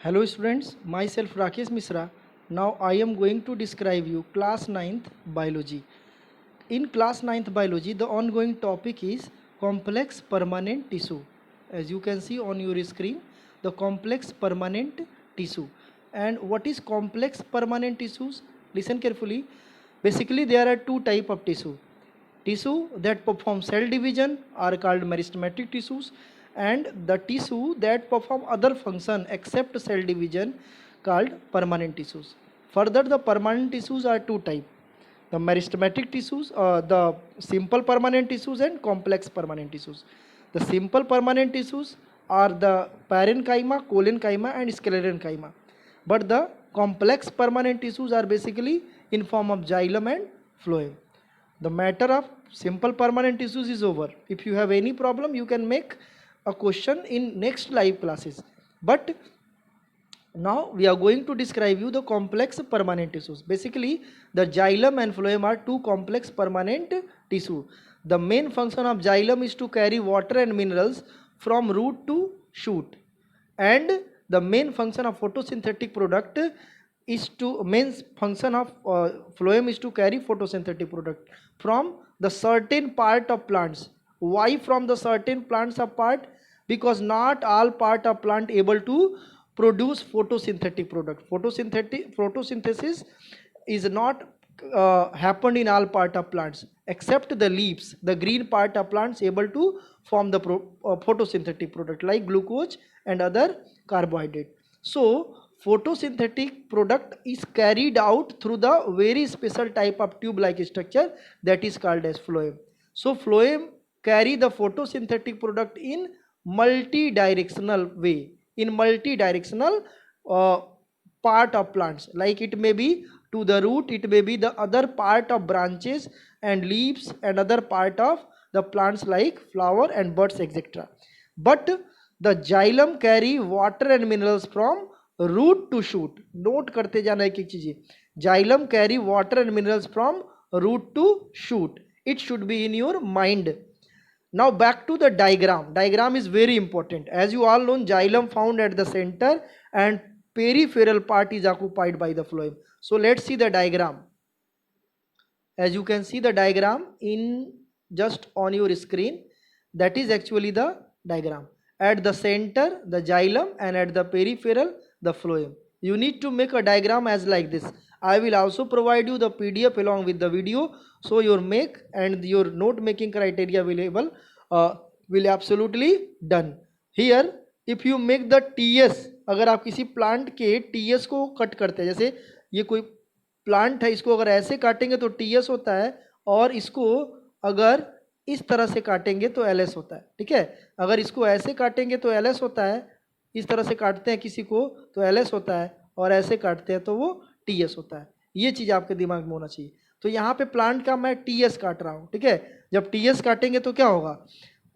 Hello students, myself Rakesh Misra. Now I am going to describe you class 9th biology. In class 9th biology, the ongoing topic is complex permanent tissue. As you can see on your screen, the complex permanent tissue. And what is complex permanent tissues? Listen carefully. Basically, there are two type of tissue. Tissue that perform cell division are called meristematic tissues, and the tissue that perform other function except cell division called permanent tissues. Further, the permanent tissues are two type: the meristematic tissues, the simple permanent tissues and complex permanent tissues. The simple permanent tissues are the parenchyma, collenchyma and sclerenchyma. But the complex permanent tissues are basically in form of xylem and phloem. The matter of simple permanent tissues is over. If you have any problem, you can make a question in next live classes. But now we are going to describe you the complex permanent tissues. Basically, the xylem and phloem are two complex permanent tissue. The main function of xylem is to carry water and minerals from root to shoot, and the main function of photosynthetic product is to main function of phloem is to carry photosynthetic product from the certain part of plants. Why from the certain plants of part? Because not all part of plant able to produce photosynthetic product. Photosynthesis is not happened in all part of plants except the leaves. The green part of plants able to form the photosynthetic product like glucose and other carbohydrate. So photosynthetic product is carried out through the very special type of tube like structure that is called as phloem. So phloem carry the photosynthetic product in multi-directional way, in multi-directional uh, part of plants, like it may be to the root, it may be the other part of branches and leaves and other part of the plants like flower and buds etc. But the xylem carry water and minerals from root to shoot. Note करते जाना एक एक चीजें. Xylem carry water and minerals from root to shoot. It should be in your mind. Now back to the diagram. Diagram is very important. As you all know, xylem found at the center and peripheral part is occupied by the phloem. So let's see the diagram. As you can see the diagram in just on your screen, that is actually the diagram. At the center the xylem and at the peripheral the phloem. You need to make a diagram as like this. I will also provide you the PDF along with the video, so your make and your note making criteria will absolutely done. Here if you make the TS, अगर आप किसी plant के TS को cut करते हैं, जैसे ये कोई प्लांट है, इसको अगर ऐसे काटेंगे तो TS होता है, और इसको अगर इस तरह से काटेंगे तो LS होता है. ठीक है, अगर इसको ऐसे काटेंगे तो LS होता है, इस तरह से काटते हैं किसी को तो LS होता है, और ऐसे काटते हैं तो वो TS होता है. ये चीज़ आपके दिमाग में होना चाहिए. तो यहाँ पे प्लांट का मैं TS काट रहा हूँ. ठीक है, जब TS काटेंगे तो क्या होगा,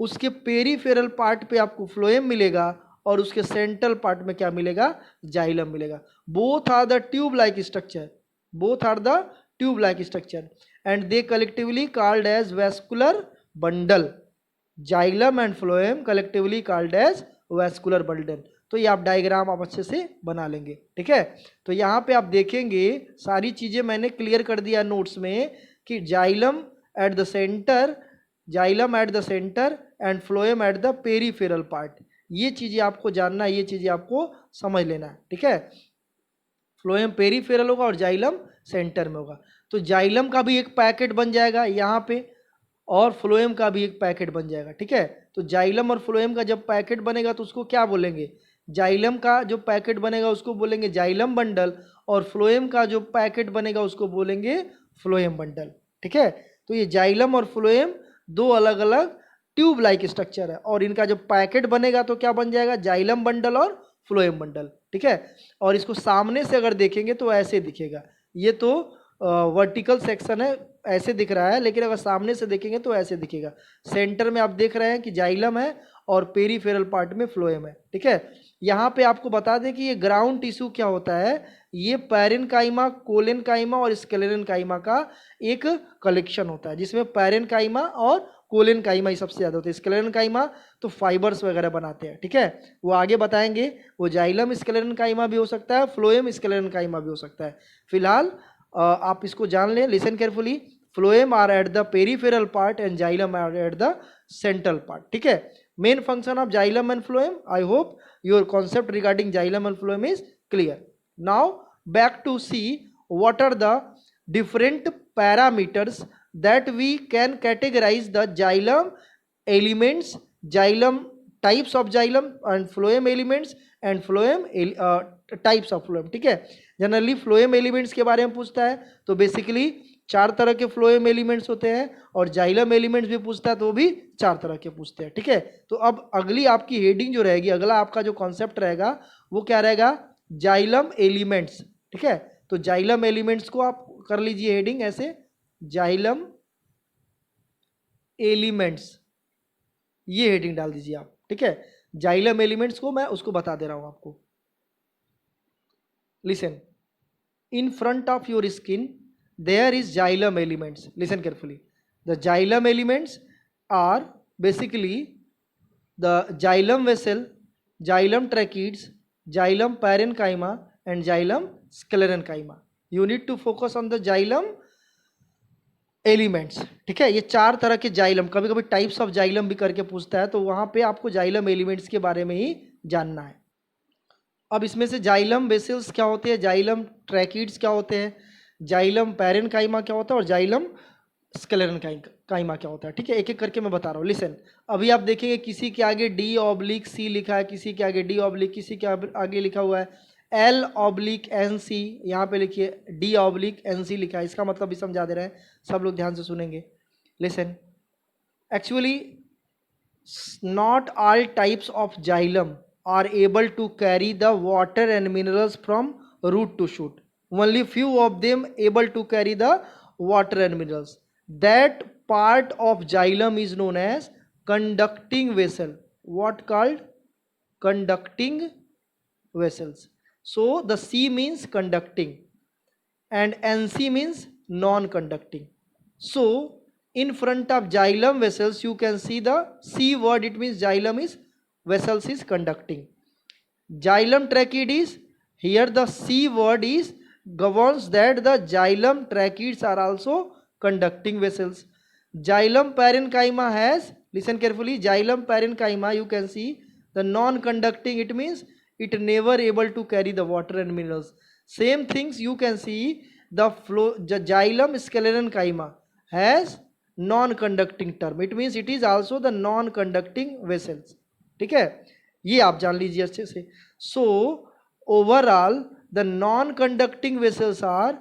उसके पेरीफेरल पार्ट पे आपको फ्लोएम मिलेगा और उसके सेंट्रल पार्ट में क्या मिलेगा, जाइलम मिलेगा. Both are the tube like structure, both are the tube like structure and they collectively called as vascular bundle. Xylem and phloem collectively called as vascular bundle. तो ये आप डायग्राम आप अच्छे से बना लेंगे. ठीक है, तो यहाँ पे आप देखेंगे सारी चीजें मैंने क्लियर कर दिया नोट्स में कि xylem at the centre, xylem at the centre and phloem at the peripheral part. ये चीजें आपको जानना है, ये चीजें आपको समझ लेना है. ठीक है, फ्लोएम पेरीफेरल होगा और जाइलम सेंटर में होगा. तो जाइलम का भी एक पैकेट बन जाएगा यहाँ पे और फ्लोएम का भी एक पैकेट बन जाएगा. ठीक है, तो जाइलम और फ्लोएम का जब पैकेट बनेगा तो उसको क्या बोलेंगे, जाइलम का जो पैकेट बनेगा उसको बोलेंगे जाइलम बंडल, और फ्लोएम का जो पैकेट बनेगा उसको बोलेंगे फ्लोएम बंडल. ठीक है, तो ये जाइलम और फ्लोएम दो अलग अलग ट्यूब लाइक स्ट्रक्चर है, और इनका जब पैकेट बनेगा तो क्या बन जाएगा, जाइलम बंडल और फ्लोएम बंडल. ठीक है, और इसको सामने से अगर देखेंगे तो ऐसे दिखेगा. ये तो वर्टिकल सेक्शन है, ऐसे दिख रहा है, लेकिन अगर सामने से देखेंगे तो ऐसे दिखेगा. सेंटर में आप देख रहे हैं कि जाइलम है और पेरीफेरल पार्ट में फ्लोएम है. ठीक है, यहाँ पे आपको बता दें कि ये ग्राउंड टिश्यू क्या होता है, ये पैरेनकाइमा, कोलेनकाइमा और स्क्लेरेनकाइमा का एक कलेक्शन होता है, जिसमें पैरेनकाइमा और कोलेनकाइमा ही सबसे ज्यादा होते हैं। स्क्लेरेनकाइमा तो फाइबर्स वगैरह बनाते हैं, ठीक है, वो आगे बताएंगे। वो जाइलम स्क्लेरेनकाइमा भी हो सकता है, फ्लोएम स्क्लेरेनकाइमा भी हो सकता है। फिलहाल आप इसको जान लें, listen carefully. Phloem are at the peripheral part and xylem are at the central part, ठीक है। Main function of xylem and phloem, I hope your concept regarding xylem and phloem is clear. Now back to see what are the different parameters that we can categorize the xylem elements, xylem types of xylem and phloem elements and phloem types of phloem, ठीक है। Generally phloem elements के बारे में पूछता है तो basically 4 तरह के phloem elements होते हैं, और xylem elements भी पूछता है तो वो भी 4 तरह के पूछते हैं, ठीक है। तो अब अगली आपकी हेडिंग जो रहेगी, अगला आपका जो कॉन्सेप्ट रहेगा वो क्या रहेगा, जाइलम एलिमेंट्स, ठीक है। तो जाइलम एलिमेंट्स को आप कर लीजिए हेडिंग ऐसे, जाइलम एलिमेंट्स, ये हेडिंग डाल दीजिए आप, ठीक है। जाइलम एलिमेंट्स को मैं उसको बता दे रहा हूं आपको। Listen, in front of your skin there is xylem elements, listen carefully. The xylem elements are basically the xylem vessel, xylem tracheids, xylem parenchyma and xylem sclerenchyma. You need to focus on the xylem elements, ठीक है। ये 4 तरह के xylem, कभी कभी types of xylem भी करके पूछता है, तो वहां पे आपको जाइलम एलिमेंट्स के बारे में ही जानना है। अब इसमें से जाइलम वेसल्स क्या होते हैं, जाइलम ट्रैकिड्स क्या होते हैं, जाइलम पैरेनकाइमा क्या होता है और जाइलम स्क्लेरेनकाइमा क्या होता है, ठीक है। एक एक करके मैं बता रहा हूँ। लिसन, अभी आप देखेंगे किसी के आगे D/C लिखा है, किसी के आगे D/, किसी के आगे लिखा हुआ है L/NC, यहाँ पे लिखिए D/NC लिखा है, इसका मतलब भी समझा दे रहे हैं, सब लोग ध्यान से सुनेंगे। Listen, actually not all types of xylem are able to carry the water and minerals from root to shoot, only few of them able to carry the water and minerals. That part of xylem is known as conducting vessel. What called? Conducting vessels. So the C means conducting and NC means non-conducting. So in front of xylem vessels you can see the C word, it means xylem is vessels is conducting. Xylem tracheids is, here the C word is governs that the xylem tracheids are also conducting vessels. Xylem parenchyma has, listen carefully, xylem parenchyma you can see the non-conducting, it means it never able to carry the water and minerals. Same things you can see the xylem sclerenchyma has non-conducting term, it means it is also the non-conducting vessels, ठीक है, ये आप जान लीजिए अच्छे से। So overall the non-conducting vessels are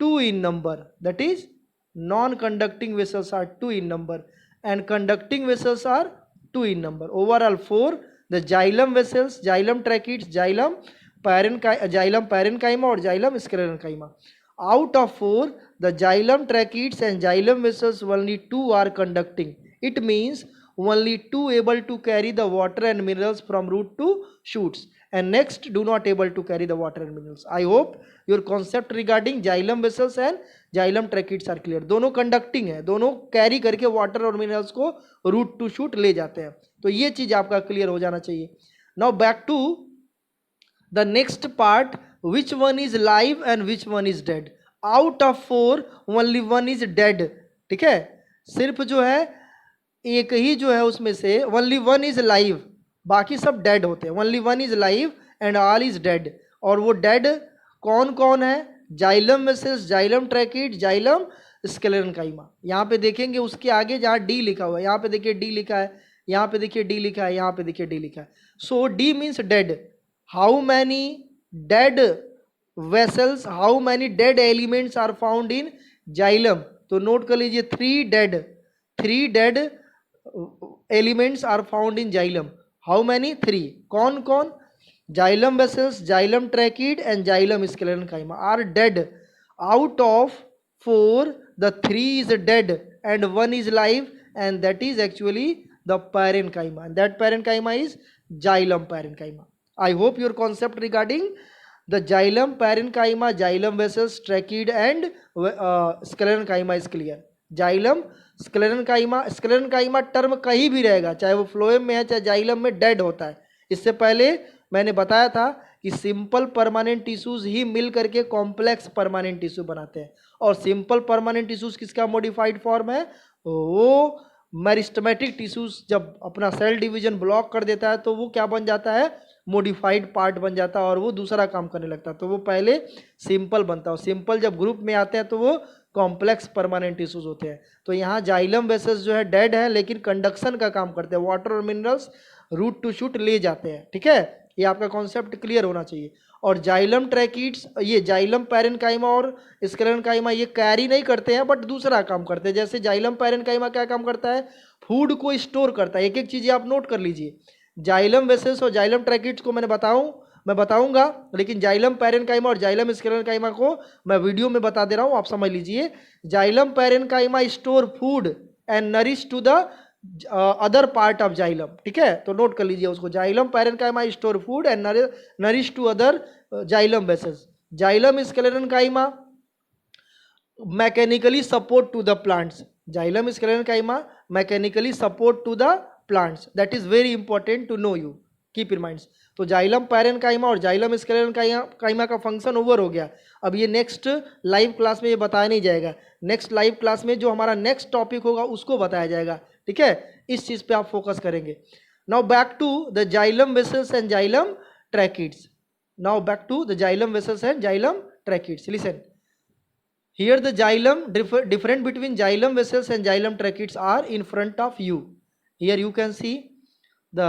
2 in number, that is non-conducting vessels are 2 in number and conducting vessels are 2 in number. Overall 4, the xylem vessels, xylem tracheids, xylem parenchyma or xylem sclerenchyma. Out of 4, the xylem tracheids and xylem vessels only 2 are conducting, it means only 2 able to carry the water and minerals from root to shoots, and next do not able to carry the water and minerals. I hope your concept regarding xylem vessels and xylem tracheids are clear. दोनों conducting है, दोनों carry करके water और minerals को root to shoot ले जाते हैं, तो ये चीज आपका clear हो जाना चाहिए. Now back to the next part, which one is live and which one is dead. Out of 4 only one is dead, ठीक है, सिर्फ जो है एक ही जो है उसमें से only one is live, बाकी सब डेड होते हैं. only one is live and all is dead. और वो डेड कौन कौन है, xylem vessels, xylem tracheid, xylem sclerenchyma. यहाँ पे देखेंगे उसके आगे जहाँ डी लिखा हुआ है, यहाँ पे देखिए डी लिखा है, यहाँ पे देखिए डी लिखा है, यहाँ पे देखिए डी लिखा है. So D means dead. How many dead vessels, how many dead elements are found in xylem. तो नोट कर लीजिए 3 dead elements are found in xylem. How many? 3. कौन कौन? Xylem vessels, xylem tracheid and xylem sclerenchyma are dead. Out of 4 the 3 is dead and 1 is live, and that is actually the parenchyma, and that parenchyma is xylem parenchyma. I hope your concept regarding the xylem parenchyma, xylem vessels, trachid and sclerenchyma is clear. Xylem sclerenchyma term कहीं भी रहेगा, चाहे वो phloem में है चाहे xylem में, dead होता है। इससे पहले मैंने बताया था कि सिंपल परमानेंट टिश्यूज ही मिल करके कॉम्प्लेक्स परमानेंट टिश्यू बनाते हैं। और सिंपल परमानेंट टिश्यूज किसका मॉडिफाइड फॉर्म है? वो मेरिस्टेमेटिक टिश्यूज जब अपना सेल डिवीजन ब्लॉक कर देता है तो वो क्या बन जाता है? मॉडिफाइड पार्ट बन जाता है और वो दूसरा काम करने लगता है। तो वो पहले सिंपल बनता है, सिंपल जब ग्रुप में आते हैं तो वो कॉम्प्लेक्स परमानेंट टिश्यूज होते हैं। तो यहाँ जाइलम वेसल्स जो है डेड है लेकिन कंडक्शन का काम करते हैं, वाटर और मिनरल्स रूट टू शूट ले जाते हैं। ठीक है, ये आपका कॉन्सेप्ट क्लियर होना चाहिए। और जाइलम ट्रैकिड्स, ये जाइलम पैरेन्काइमा और स्क्लेरेन्काइमा ये कैरी नहीं करते हैं बट दूसरा काम करते हैं। जैसे जाइलम पैरेन्काइमा क्या काम करता है? फूड को स्टोर करता है। एक एक चीज़ें आप नोट कर लीजिए। जाइलम वेसल्स और जाइलम ट्रैकिड्स को मैं बताऊंगा, लेकिन जाइलम पैरेन्काइमा और जाइलम स्क्लेरेन्काइमा को मैं वीडियो में बता दे रहा हूँ, आप समझ लीजिए। Xylem parenchyma store food and nourish to the other part of xylem. ठीक है, तो नोट कर लीजिए उसको। Xylem parenchyma store food and nourish to other xylem vessels. Xylem sclerenchyma mechanically support to the plants. Xylem sclerenchyma mechanically support to the plants, that is very important to know you, keep in mind. तो xylem parenchyma और xylem sclerenchyma का function over हो गया। अब ये next live class में ये बताया नहीं जाएगा, नेक्स्ट लाइव क्लास में जो हमारा नेक्स्ट टॉपिक होगा उसको बताया जाएगा। ठीक है, इस चीज पे आप फोकस करेंगे। Now back to the xylem vessels and xylem tracheids. Now back to the xylem vessels and xylem tracheids. Listen, here the xylem different between xylem vessels and xylem tracheids are in front of you. Here you can see the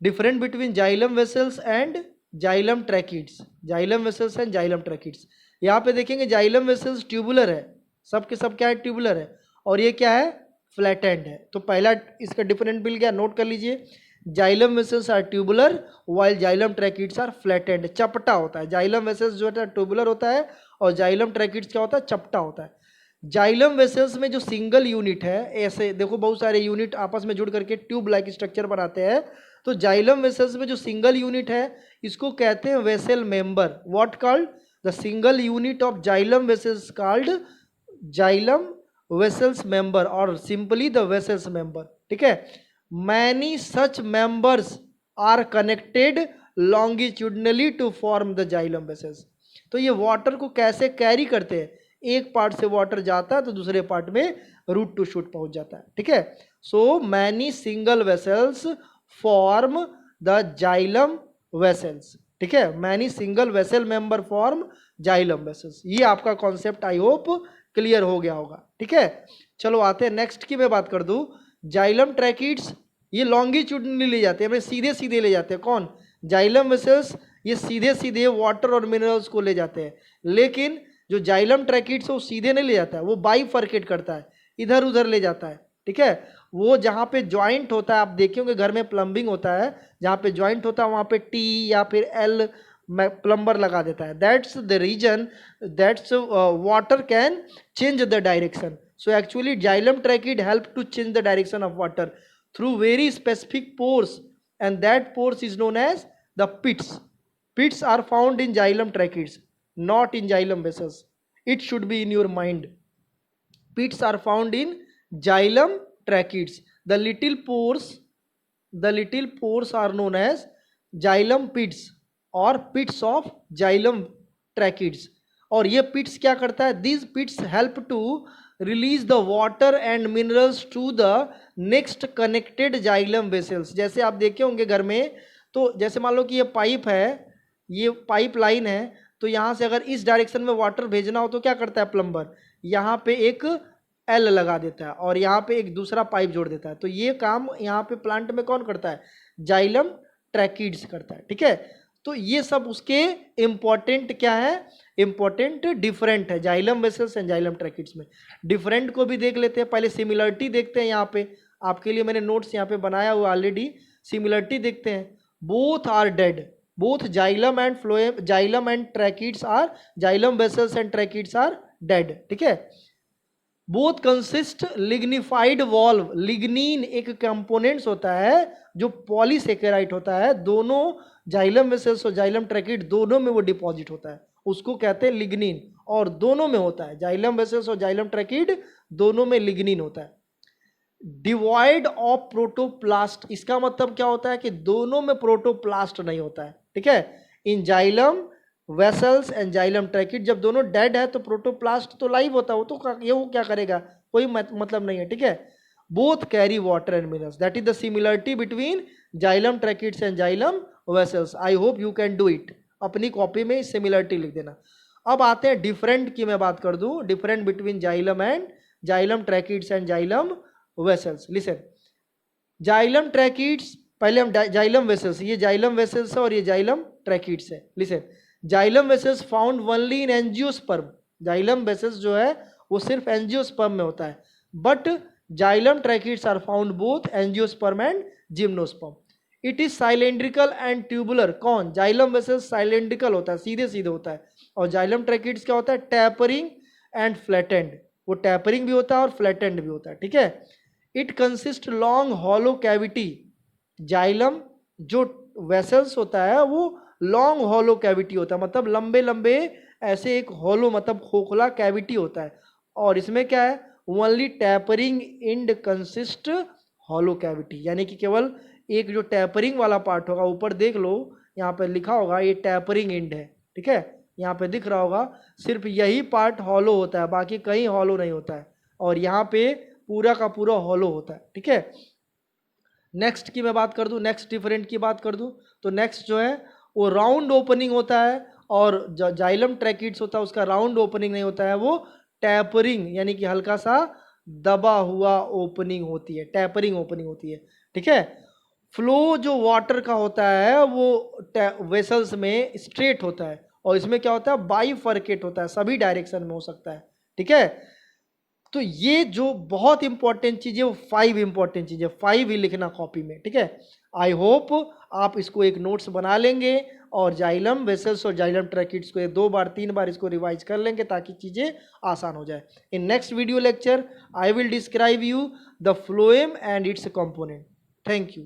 difference between xylem vessels and xylem tracheids. xylem vessels and xylem tracheids, यहाँ पे देखेंगे xylem vessels tubular है, सब के सब क्या है? Tubular है। और ये क्या है? फ्लैट एंड है। तो पहला इसका डिफरेंट मिल गया, नोट कर लीजिए। Xylem vessels are tubular while xylem tracheids are flat end, चपटा होता है। जाइलम वेसल्स जो है ट्यूबुलर होता है और जाइलम ट्रैकिड्स क्या होता है? चपटा होता है। जाइलम वेसल्स में जो सिंगल यूनिट है, ऐसे देखो बहुत सारे यूनिट आपस में जुड़ करके ट्यूब लाइक स्ट्रक्चर बनाते हैं। तो जाइलम वेसल्स में जो सिंगल यूनिट है इसको कहते हैं vessel member. What called? The single unit of xylem vessels called xylem vessels member और सिंपली द वेसल्स मेंबर। ठीक है, many such members are connected longitudinally to form the xylem vessels. तो ये water को कैसे कैरी करते हैं? एक पार्ट से वाटर जाता है तो दूसरे पार्ट में रूट टू शूट पहुंच जाता है। ठीक है, so many single vessels form the xylem vessels. ठीक है, many single vessel member form xylem vessels. ये आपका कॉन्सेप्ट आई होप क्लियर हो गया होगा। ठीक है, चलो आते हैं नेक्स्ट की मैं बात कर दूं। जाइलम ट्रैकिड्स ये लॉन्गिट्यूडनली ले जाते हैं, सीधे सीधे ले जाते हैं। कौन? जाइलम वेसल्स ये सीधे सीधे वाटर और मिनरल्स को ले जाते हैं। लेकिन जो जाइलम ट्रैकिड्स है वो सीधे नहीं ले जाता है, वो बाइफर्केट करता है, इधर उधर ले जाता है। ठीक है, वो जहाँ पे ज्वाइंट होता है, आप देखे होंगे घर में प्लम्बिंग होता है, जहाँ पे ज्वाइंट होता है वहाँ पे टी या फिर एल प्लम्बर लगा देता है। That's the reason that's water can change the direction. So actually xylem tracheid help to change the direction of water through very specific pores, and that pores is known as the pits. Pits are found in xylem tracheids, not in xylem vessels. It should be in your mind. Pits are found in xylem tracheids. The little pores are known as xylem pits or pits of xylem tracheids. और ये पिट्स क्या करता है? These pits help to release the water and minerals to the next connected xylem vessels. जैसे आप देखे होंगे घर में, तो जैसे मान लो कि ये पाइप है, ये पाइप लाइन है, तो यहाँ से अगर इस डायरेक्शन में वाटर भेजना हो तो क्या करता है प्लम्बर? यहाँ पे एक एल लगा देता है और यहाँ पे एक दूसरा पाइप जोड़ देता है। तो ये काम यहाँ पे प्लांट में कौन करता है? जाइलम ट्रैकिड्स करता है। ठीक है, तो ये सब उसके इम्पोर्टेंट क्या है? इम्पोर्टेंट डिफरेंट है xylem vessels and xylem tracheids में। डिफरेंट को भी देख लेते हैं, पहले सिमिलरिटी देखते हैं। यहाँ पे आपके लिए मैंने नोट्स यहाँ पे बनाया हुआ ऑलरेडी। सिमिलरिटी देखते हैं। Both are dead, both xylem and phloem, xylem and tracheids are, xylem vessels and tracheids are dead. ठीक है, both consist lignified walls. Lignin एक कंपोनेंट्स होता है जो पॉलीसेकेराइट होता है, दोनों जाइलम वेसल्स और जाइलम ट्रैकिड दोनों में वो डिपॉजिट होता है, उसको कहते हैं लिग्निन, और दोनों में होता है। जाइलम वेसल्स और जाइलम ट्रैकिड दोनों में लिग्निन होता है। डिवॉइड ऑफ प्रोटोप्लास्ट, इसका मतलब क्या होता है कि दोनों में प्रोटोप्लास्ट नहीं होता है, ठीक है। इन xylem vessels and xylem tracheid, जब दोनों डेड है तो प्रोटोप्लास्ट तो लाइव होता है, वो तो ये वो क्या करेगा, कोई मतलब नहीं है, ठीक है। Both carry water and minerals, that is the similarity between xylem tracheids and xylem vessels. I hope you can do it, अपनी कॉपी में सिमिलरिटी लिख देना। अब आते हैं डिफरेंट की मैं बात कर दूं, different between xylem and xylem tracheids and xylem vessels. Listen, xylem tracheids, पहले हम जाइलम वेसल्स, ये जाइलम वेसल्स है और ये जाइलम ट्रैकिड्स है। Listen, xylem vessels found only in angiosperm, xylem vessels जो है वो सिर्फ एंजियोस्पर्म में होता है, but xylem tracheids are found both angiosperm and gymnosperm. It is cylindrical and tubular, कौन, जाइलम वेसल्स साइलेंड्रिकल होता है, सीधे सीधे होता है, और जाइलम ट्रैकिड्स क्या होता है, टैपरिंग एंड फ्लैटेंड, वो टैपरिंग भी होता है और फ्लैटेंड भी होता है, ठीक है। It consist long hollow cavity, xylem जो वेसल्स होता है वो लॉन्ग हॉलो कैविटी होता है, मतलब लंबे लंबे ऐसे एक हॉलो मतलब खोखला कैविटी होता है, और इसमें क्या है, only tapering end consist hollow cavity, यानी कि केवल एक जो टैपरिंग वाला पार्ट होगा, ऊपर देख लो यहाँ पे लिखा होगा ये टैपरिंग इंड है, ठीक है, यहाँ पे दिख रहा होगा, सिर्फ यही पार्ट हॉलो होता है, बाकी कहीं हॉलो नहीं होता है, और यहाँ पे पूरा का पूरा हॉलो होता है, ठीक है। नेक्स्ट की मैं बात कर दूं, नेक्स्ट डिफरेंट की बात कर दूं, तो नेक्स्ट जो है वो राउंड ओपनिंग होता है, और जाइलम ट्रैकिड्स होता है उसका राउंड ओपनिंग नहीं होता है, वो टैपरिंग यानी कि हल्का सा दबा हुआ ओपनिंग होती है, टैपरिंग ओपनिंग होती है, ठीक है। फ्लो जो वाटर का होता है वो वेसल्स में स्ट्रेट होता है, और इसमें क्या होता है, बाइफर्केट होता है, सभी डायरेक्शन में हो सकता है, ठीक है। तो ये जो बहुत इंपॉर्टेंट चीज है वो 5 इंपॉर्टेंट चीज है, 5 ही लिखना कॉपी में, ठीक है। आई होप आप इसको एक नोट्स बना लेंगे, और जाइलम वेसल्स और जाइलम ट्रैकिड्स को 2 बार 3 बार इसको रिवाइज कर लेंगे ताकि चीजें आसान हो जाए। In next video lecture I will describe you the phloem and it's component. Thank you.